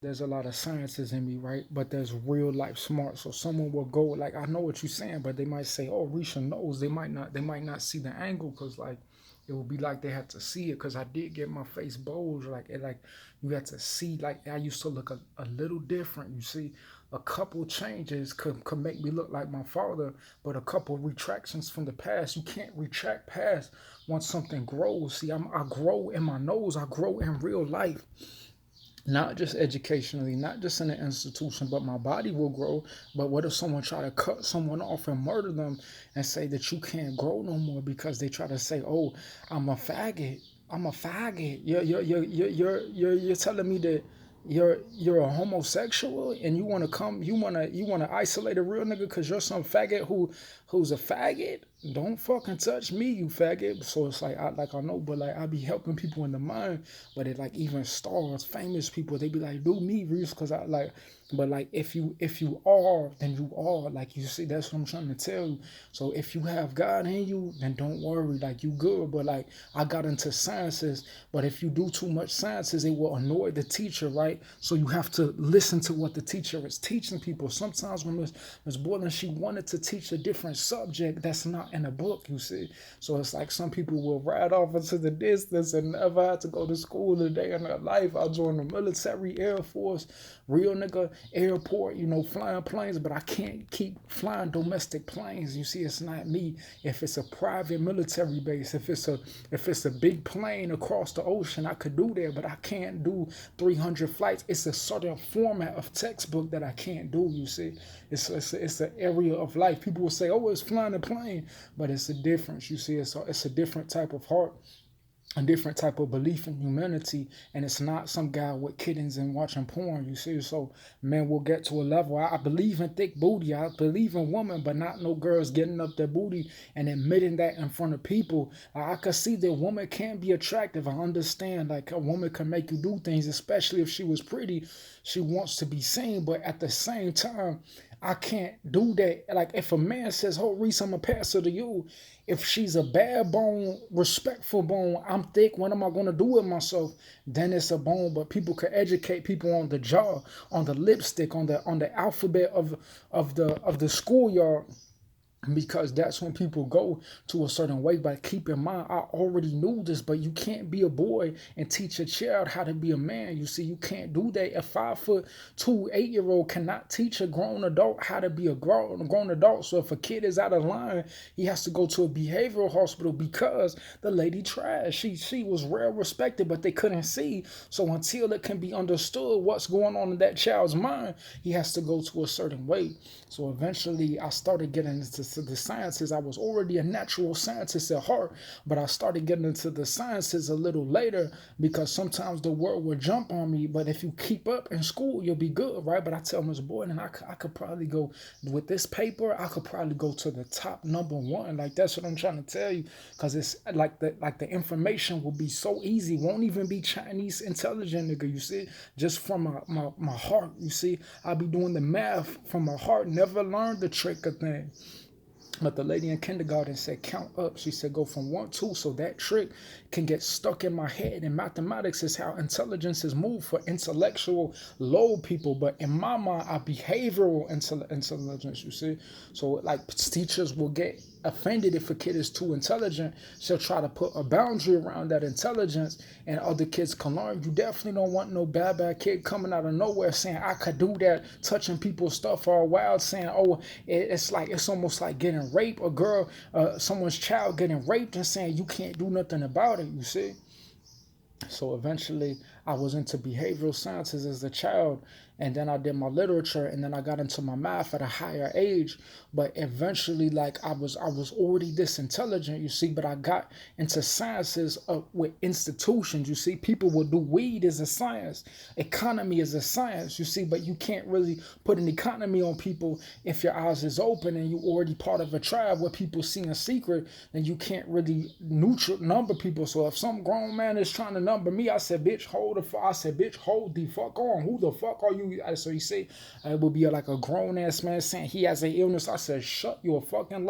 there's a lot of sciences in me, right? But there's real life smart. So someone will go like, I know what you're saying, but they might say, "Oh, Risha knows." They might not see the angle because like it would be like they had to see it because I did get my face bulged. Like you had to see like I used to look a little different. You see, a couple changes could make me look like my father, but a couple retractions from the past, you can't retract past once something grows. See, I grow in my nose, I grow in real life, not just educationally, not just in an institution, but my body will grow. But what if someone try to cut someone off and murder them and say that you can't grow no more because they try to say, "Oh, I'm a faggot. I'm a faggot." You're telling me that you're a homosexual and you wanna isolate a real nigga because you're some faggot who's a faggot. Don't fucking touch me, you faggot. So it's like I know, but like I be helping people in the mind, but it like even stars, famous people, they be like, "Do me, Reese," because I like. But like if you are, then you are. Like you see, that's what I'm trying to tell you. So if you have God in you, then don't worry, like you good. But like I got into sciences, but if you do too much sciences, it will annoy the teacher, right? So you have to listen to what the teacher is teaching people. Sometimes when Miss Boylan, she wanted to teach a different subject that's not in a book, you see. So it's like some people will ride off into the distance and never had to go to school a day in their life. I joined the military, Air Force, real nigga, airport, flying planes, but I can't keep flying domestic planes. You see, it's not me. If it's a private military base, if it's a big plane across the ocean, I could do that, but I can't do 300 flights. It's a certain format of textbook that I can't do. You see, it's an area of life. People will say, "Oh, it's flying a plane," but it's a difference. You see, it's a different type of heart, a different type of belief in humanity, and it's not some guy with kittens and watching porn. You see, so man, we'll get to a level. I believe in thick booty. I believe in women, but not no girls getting up their booty and admitting that in front of people. I could see that woman can be attractive. I understand, like a woman can make you do things, especially if she was pretty. She wants to be seen, but at the same time, I can't do that. Like if a man says, "Oh, Reese, I'm a passer to you," if she's a bad bone, respectful bone, I'm thick, what am I gonna do with myself? Then it's a bone. But people could educate people on the jaw, on the lipstick, on the alphabet of the schoolyard, because that's when people go to a certain way. But keep in mind, I already knew this, but you can't be a boy and teach a child how to be a man. You see, you can't do that. A 5'2", 8-year old cannot teach a grown adult how to be a grown adult. So if a kid is out of line, he has to go to a behavioral hospital because the lady trash. She was well respected, but they couldn't see. So until it can be understood what's going on in that child's mind, he has to go to a certain way. So eventually I started getting into the sciences. I was already a natural scientist at heart, but I started getting into the sciences a little later because sometimes the world will jump on me. But if you keep up in school, you'll be good, right? But I tell Miss Boyd, and I could probably go with this paper, I could probably go to the top number one. Like that's what I'm trying to tell you. Because it's like the information will be so easy. Won't even be Chinese intelligent, nigga, you see? Just from my heart, you see? I'll be doing the math from my heart. Never learned the trick of things. But the lady in kindergarten said, "Count up." She said, "Go from 1, 2." So that trick can get stuck in my head. And mathematics is how intelligence is moved for intellectual low people. But in my mind, I behavioral intelligence, you see. So like teachers will get offended if a kid is too intelligent. She'll try to put a boundary around that intelligence and other kids can learn. You definitely don't want no bad kid coming out of nowhere saying, "I could do that," touching people's stuff all wild, saying, "Oh, it's almost like getting raped." A girl, someone's child getting raped and saying you can't do nothing about it, you see. So eventually I was into behavioral sciences as a child, and then I did my literature, and then I got into my math at a higher age. But eventually, like I was already this intelligent, you see, but I got into sciences with institutions. You see, people will do weed as a science, economy as a science, you see, but you can't really put an economy on people if your eyes is open and you already part of a tribe where people see in secret, then you can't really neutral number people. So if some grown man is trying to number me, I said, "Bitch, hold hold the fuck. I said, bitch, hold the fuck on. Who the fuck are you? So he said, it would be like a grown ass man saying he has an illness. I said, shut your fucking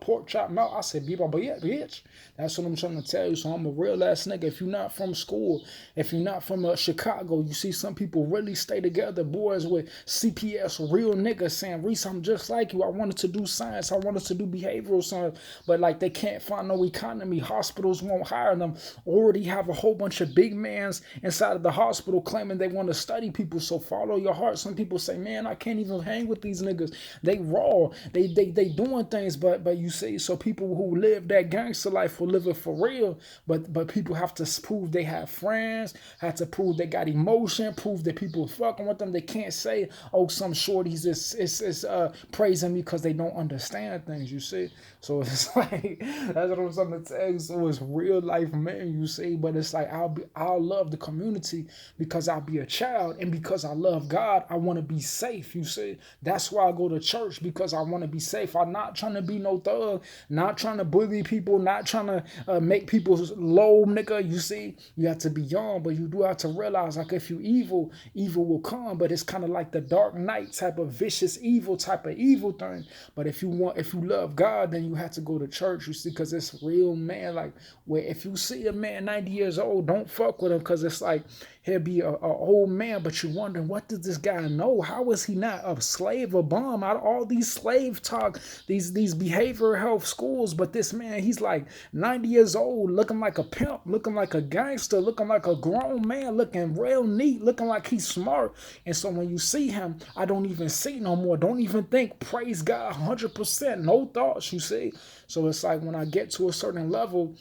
pork chop mouth. I said, but yeah, bitch. That's what I'm trying to tell you. So I'm a real ass nigga. If you're not from school, if you're not from Chicago, you see some people really stay together. Boys with CPS, real niggas saying, Reese, I'm just like you. I wanted to do science. I wanted to do behavioral science. But like they can't find no economy. Hospitals won't hire them. Already have a whole bunch of big mans inside of the hospital claiming they want to study people. So follow your heart. Some people say, man, I can't even hang with these niggas. They raw. They doing things. But you see, so people who live that gangster life will live it for real, but people have to prove they have friends, have to prove they got emotion, prove that people fucking with them. They can't say, oh, some shorties is praising me because they don't understand things, you see. So it's like, that's what I'm trying to tell you. So it's real life, man, you see. But it's like, I'll love the community because I'll be a child, and because I love God, I want to be safe, you see. That's why I go to church, because I want to be safe. I'm not trying to be no thug, not trying to bully people, not trying to make people low, nigga. You see, you have to be young, but you do have to realize, like, if you evil will come. But it's kind of like the Dark Knight type of vicious evil type of evil thing. But if you love God, then you have to go to church, you see, because it's real, man. Like, where if you see a man 90 years old, don't fuck with him, because it's like he'll be a old man, but you're wondering, what does this guy know? How is he not a slave, a bum, out of all these slave talk, these behavioral health schools? But this man, he's like 90 years old, looking like a pimp, looking like a gangster, looking like a grown man, looking real neat, looking like he's smart. And so when you see him, I don't even see no more. Don't even think, praise God, 100%, no thoughts, you see. So it's like, when I get to a certain level,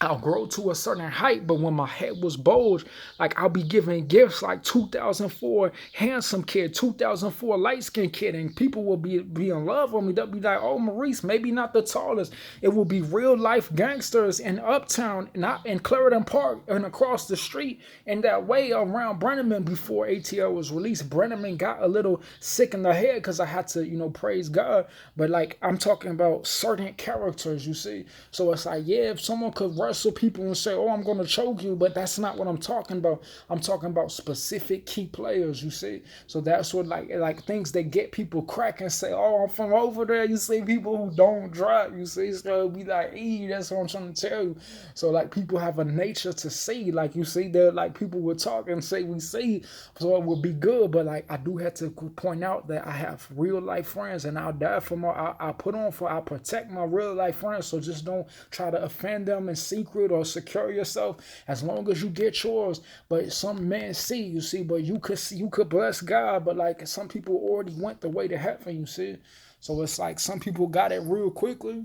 I'll grow to a certain height, but when my head was bulged, like, I'll be giving gifts like 2004 handsome kid, 2004 light-skinned kid, and people will be in love with me. They'll be like, oh, Maurice, maybe not the tallest. It will be real-life gangsters in Uptown, not in Clarendon Park, and across the street, and that way around brenamin. Before ATL was released, brenamin got a little sick in the head because I had to, praise God. But, like, I'm talking about certain characters, you see. So it's like, yeah, if someone could wrestle people and say, oh, I'm going to choke you, but that's not what I'm talking about. I'm talking about specific key players, you see. So that's what, like things that get people crack and say, oh, I'm from over there. You see, people who don't drop, you see. So it'll be like, that's what I'm trying to tell you. So, like, people have a nature to see, like, you see, they're like, people will talk and say we see, so it will be good. But, like, I do have to point out that I have real life friends, and I'll die for I protect my real life friends. So just don't try to offend them and secret or secure yourself, as long as you get yours. But some men see, you see, but you could bless God, but like, some people already went the way to heaven, you see. So it's like, some people got it real quickly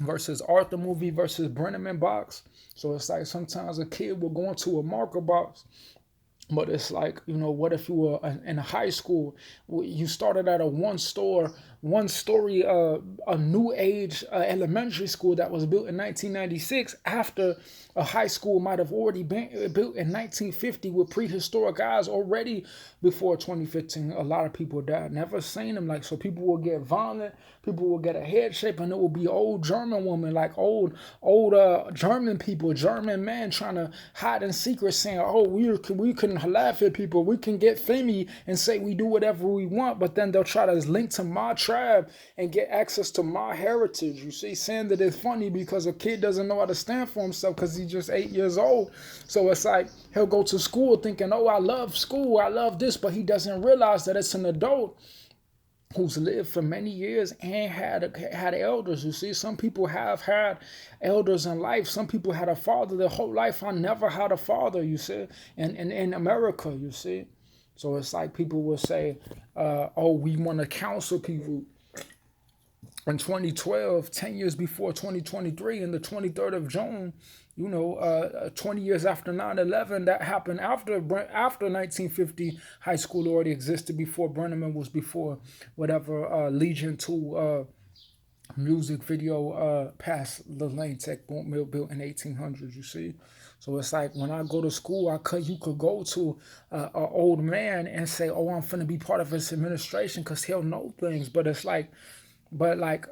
versus Arthur movie versus brenamin box. So it's like, sometimes a kid will go into a marker box. But it's like, what if you were in a high school, you started at a one-story, a new age elementary school that was built in 1996, after a high school might have already been built in 1950 with prehistoric eyes already. Before 2015, a lot of people died. Never seen them. Like, so people will get violent, people will get a head shape, and it will be old German women, like old German people, German men trying to hide in secret, saying, oh, we can laugh at people, we can get famous and say we do whatever we want, but then they'll try to link to my tribe and get access to my heritage, you see, saying that it's funny because a kid doesn't know how to stand for himself because he's just 8 years old. So it's like, he'll go to school thinking, oh, I love school, I love this, but he doesn't realize that it's an adult who's lived for many years and had elders, you see. Some people have had elders in life. Some people had a father their whole life. I never had a father, you see, in America, you see. So it's like, people will say, oh, we want to counsel people. In 2012, 10 years before 2023, in the 23rd of June, 20 years after 9/11, that happened after 1950. High school already existed before brenamin was before whatever Legion 2 music video past the Lane Tech Mill built in 1800s, you see. So it's like, when I go to school, you could go to an old man and say, oh, I'm finna be part of his administration because he'll know things. But it's like, But like,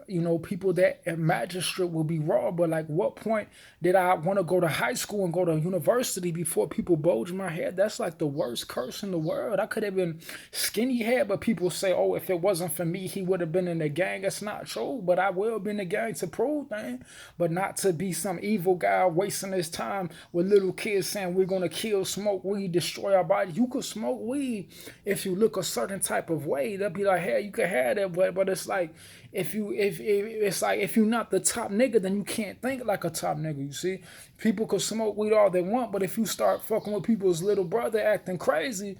people that at magistrate will be raw. But like, what point did I want to go to high school and go to university before people bulge my head? That's like the worst curse in the world. I could have been skinny head, but people say, oh, if it wasn't for me, he would have been in the gang. It's not true, but I will be in the gang to prove things, but not to be some evil guy wasting his time with little kids saying we're gonna kill, smoke weed, destroy our body. You could smoke weed if you look a certain type of way. They'll be like, hey, you can have that, but it's like, if it's like, if you're not the top nigga, then you can't think like a top nigga. You see, people could smoke weed all they want, but if you start fucking with people's little brother acting crazy,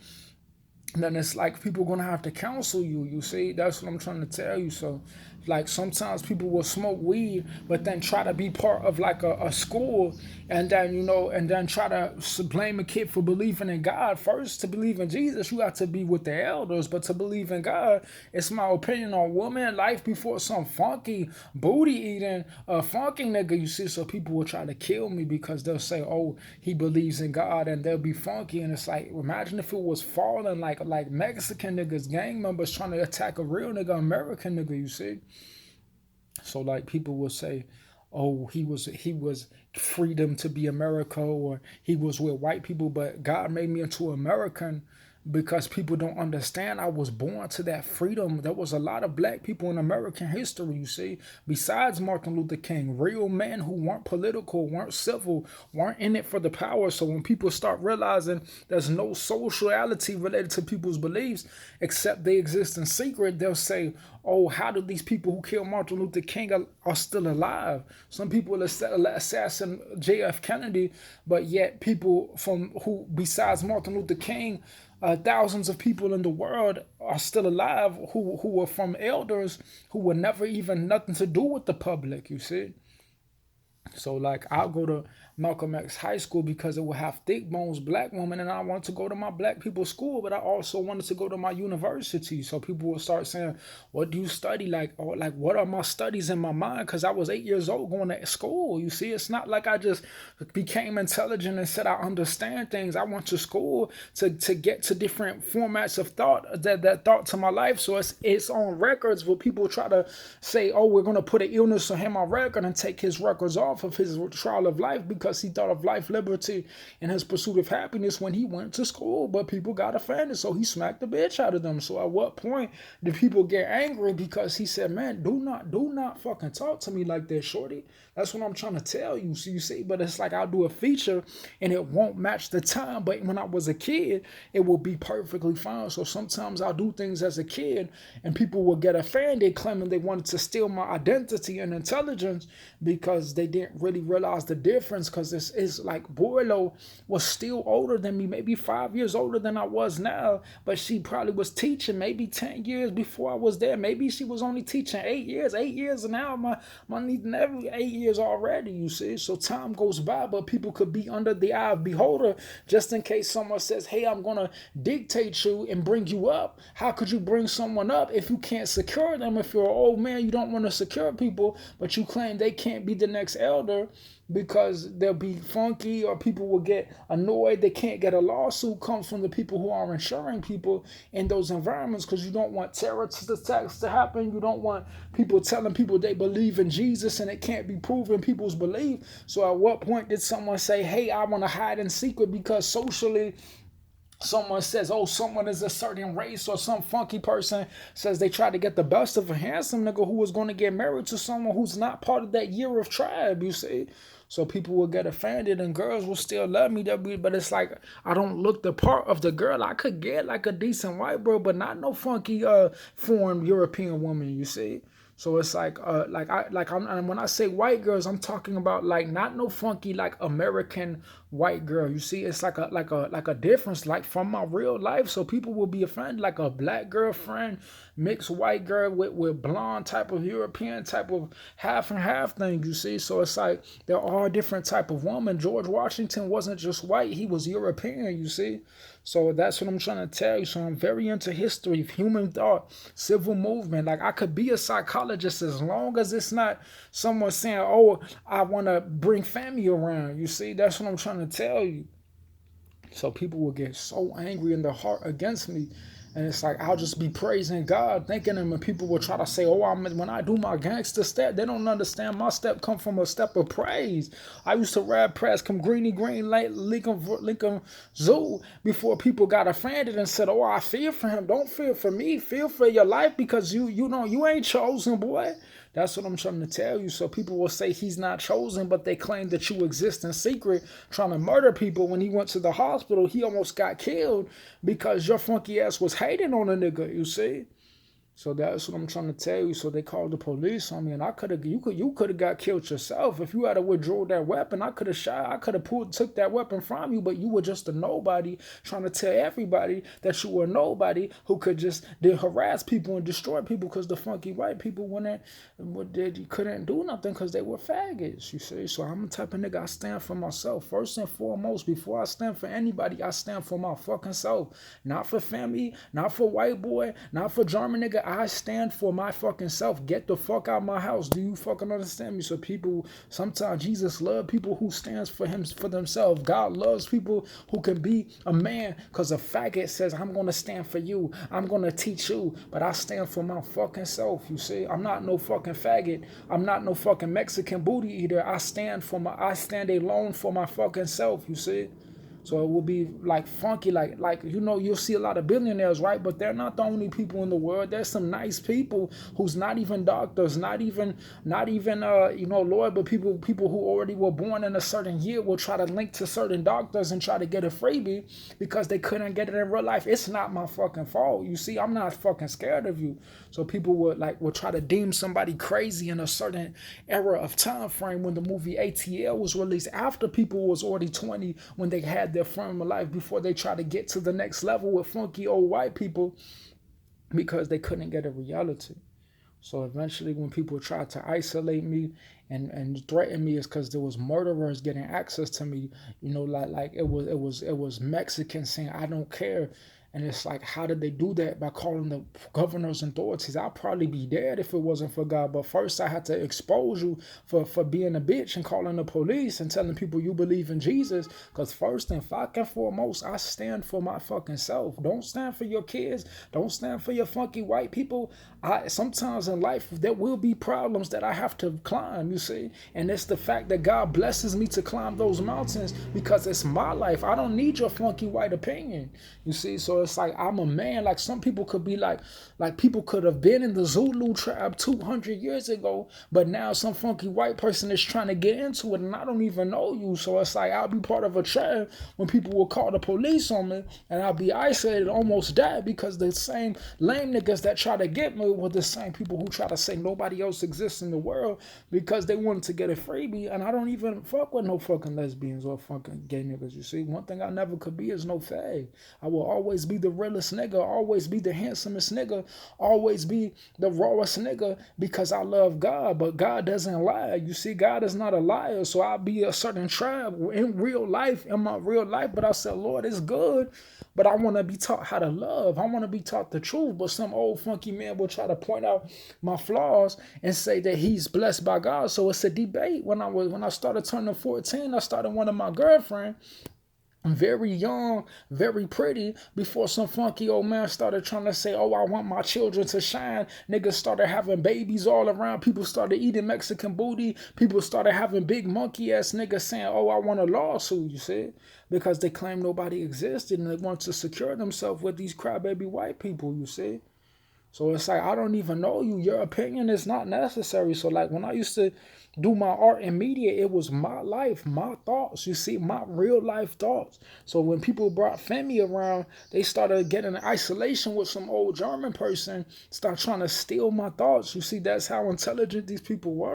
then it's like people gonna have to counsel you. You see, that's what I'm trying to tell you. So like, sometimes people will smoke weed but then try to be part of like a school, and then and then try to blame a kid for believing in God. First, to believe in Jesus, you got to be with the elders, but to believe in God, it's my opinion on woman life before some funky booty eating funky nigga. You see, so people will try to kill me because they'll say, oh, he believes in God, and they'll be funky. And it's like, imagine if it was falling like Mexican niggas, gang members trying to attack a real nigga, American nigga. You see. So like, people will say, oh, he was freedom to be America, or he was with white people, but God made me into American because people don't understand I was born to that freedom. There was a lot of black people in American history, you see, besides Martin Luther King, real men who weren't political, weren't civil, weren't in it for the power. So when people start realizing there's no sociality related to people's beliefs except they exist in secret, they'll say, oh, how do these people who killed Martin Luther King are still alive? Some people assassin JF Kennedy, but yet people from who, besides Martin Luther King, thousands of people in the world are still alive who were from elders who were never even nothing to do with the public, you see. So like, I'll go to Malcolm X High School because it would have thick bones black women, and I wanted to go to my black people's school, but I also wanted to go to my university. So people will start saying, what do you study? Like, or like, what are my studies in my mind? Because I was 8 years old going to school. You see, it's not like I just became intelligent and said I understand things. I went to school to get to different formats of thought that thought to my life. So it's on records where people try to say, oh, we're going to put an illness on him on record and take his records off of his trial of life because he thought of life, liberty, and his pursuit of happiness when he went to school. But people got offended, so he smacked the bitch out of them. So at what point did people get angry because he said, man, do not fucking talk to me like that, shorty? That's what I'm trying to tell you. So you see, but it's like, I'll do a feature and it won't match the time, but when I was a kid, it will be perfectly fine. So sometimes I'll do things as a kid and people will get offended, claiming they wanted to steal my identity and intelligence because they didn't really realize the difference. Because it's like, Boylo was still older than me, maybe 5 years older than I was now, but she probably was teaching maybe 10 years before I was there. Maybe she was only teaching 8 years. 8 years, and now my niece never 8 years already, you see. So time goes by, but people could be under the eye of beholder just in case someone says, hey, I'm gonna dictate you and bring you up. How could you bring someone up if you can't secure them? If you're an old man, you don't want to secure people, but you claim they can't be the next elder because they'll be funky, or people will get annoyed they can't get a lawsuit. Comes from the people who are insuring people in those environments, because you don't want terrorist attacks to happen. You don't want people telling people they believe in Jesus and it can't be proven people's belief. So at what point did someone say, hey, I want to hide in secret because socially someone says, oh, someone is a certain race, or some funky person says they try to get the best of a handsome nigga who was going to get married to someone who's not part of that year of tribe, you see? So people will get offended and girls will still love me, but it's like, I don't look the part of the girl. I could get like a decent white girl, but not no funky foreign European woman, you see? So it's like, and when I say white girls, I'm talking about like not no funky like American white girl. You see, it's like a difference like from my real life. So people will be offended, like a black girlfriend, mixed white girl with blonde type of European type of half and half thing. You see, so it's like there are different type of women. George Washington wasn't just white; he was European. You see. So that's what I'm trying to tell you. So I'm very into history, human thought, civil movement. Like I could be a psychologist as long as it's not someone saying, oh, I want to bring family around. You see, that's what I'm trying to tell you. So people will get so angry in their heart against me. And it's like I'll just be praising God, thanking Him, and people will try to say, "Oh, when I do my gangster step, they don't understand my step come from a step of praise." I used to rap press, come greeny green, like Lincoln Zoo, before people got offended and said, "Oh, I fear for him." Don't fear for me, fear for your life, because you know you ain't chosen, boy. That's what I'm trying to tell you. So people will say he's not chosen, but they claim that you exist in secret, trying to murder people. When he went to the hospital, he almost got killed because your funky ass was hating on a nigga, you see? So that's what I'm trying to tell you. So they called the police on me, and you could have got killed yourself if you had to withdraw that weapon. I could have shot. I could have took that weapon from you, but you were just a nobody trying to tell everybody that you were a nobody who could just harass people and destroy people because the funky white people you couldn't do nothing because they were faggots. You see, so I'm the type of nigga. I stand for myself first and foremost. Before I stand for anybody, I stand for my fucking self. Not for family, not for white boy, not for German nigga. I stand for my fucking self. Get the fuck out of my house. Do you fucking understand me? So people, sometimes Jesus loves people who stands for him, for themselves. God loves people who can be a man, because a faggot says, I'm going to stand for you. I'm going to teach you. But I stand for my fucking self, you see. I'm not no fucking faggot. I'm not no fucking Mexican booty eater. I stand alone for my fucking self, you see. So it will be like funky, like you know, you'll see a lot of billionaires, right? But they're not the only people in the world. There's some nice people who's not even doctors, not even lawyer, but people who already were born in a certain year will try to link to certain doctors and try to get a freebie because they couldn't get it in real life. It's not my fucking fault. You see, I'm not fucking scared of you. So people would try to deem somebody crazy in a certain era of time frame when the movie ATL was released, after people was already 20 when they had their frame of life, before they try to get to the next level with funky old white people because they couldn't get a reality. So eventually when people tried to isolate me and threaten me, is because there was murderers getting access to me, you know, like it was Mexicans saying I don't care. And it's like, how did they do that? By calling the governors and authorities. I'd probably be dead if it wasn't for God. But first I had to expose you for being a bitch and calling the police and telling people you believe in Jesus. Because first and fucking foremost, I stand for my fucking self. Don't stand for your kids. Don't stand for your funky white people. Sometimes in life there will be problems that I have to climb, you see. And it's the fact that God blesses me to climb those mountains because it's my life. I don't need your funky white opinion, you see. So it's like I'm a man. Like some people could be like people could have been in the Zulu tribe 200 years ago, but now some funky white person is trying to get into it and I don't even know you. So it's like I'll be part of a tribe when people will call the police on me and I'll be isolated, almost die, because the same lame niggas that try to get me were the same people who try to say nobody else exists in the world because they wanted to get a freebie. And I don't even fuck with no fucking lesbians or fucking gay niggas, you see. One thing I never could be is no fag. I will always be the realest nigga, always be the handsomest nigga, always be the rawest nigga, because I love God. But God doesn't lie, you see. God is not a liar. So I'll be a certain tribe in real life, in my real life, but I said, Lord, it's good, but I want to be taught how to love. I want to be taught the truth. But some old funky man will try to point out my flaws and say that he's blessed by God. So it's a debate. When I started turning 14, I started one of my girlfriend, very young, very pretty, before some funky old man started trying to say, oh, I want my children to shine. Niggas started having babies all around. People started eating Mexican booty. People started having big monkey ass niggas saying, oh, I want a lawsuit, you see, because they claim nobody existed and they want to secure themselves with these crybaby white people, you see. So it's like, I don't even know you. Your opinion is not necessary. So like when I used to do my art and media, it was my life, my thoughts, you see, my real life thoughts. So when people brought Femi around, they started getting in isolation with some old German person, start trying to steal my thoughts. You see, that's how intelligent these people were.